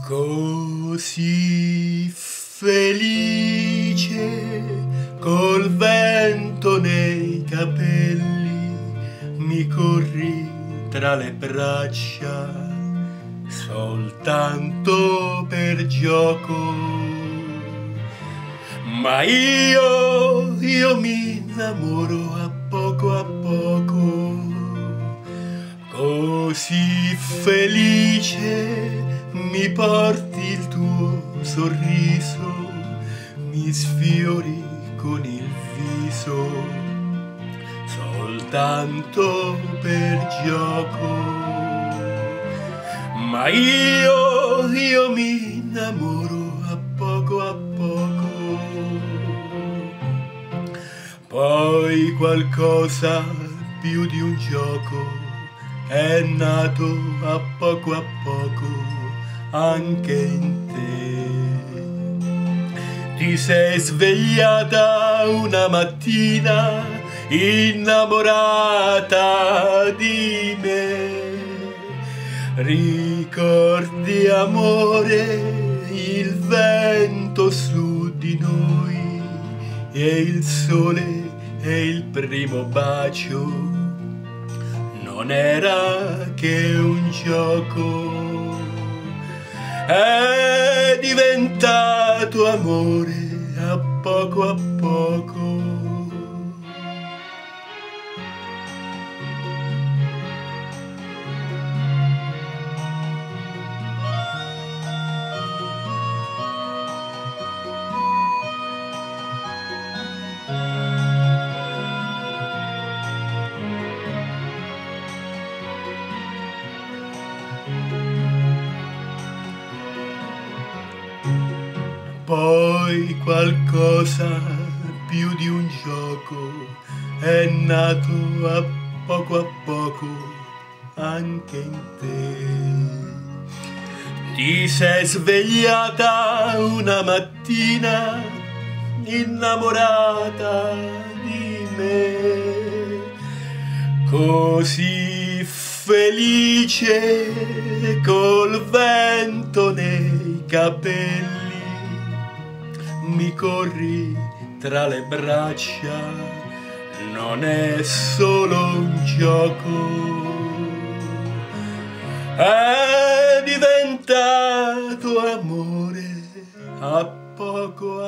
Così felice col vento nei capelli mi corri tra le braccia soltanto per gioco, ma io mi innamoro a poco, così felice mi porti il tuo sorriso, mi sfiori con il viso, soltanto per gioco, ma io mi innamoro a poco. Poi qualcosa più di un gioco è nato a poco anche in te. Ti sei svegliata una mattina innamorata di me. Ricordi, amore, il vento su di noi e il sole e il primo bacio non era che un gioco, è diventato amore a poco. Poi qualcosa più di un gioco è nato a poco anche in te. Ti sei svegliata una mattina innamorata di me, così felice col vento nei capelli mi corri tra le braccia, non è solo un gioco, è diventato amore a poco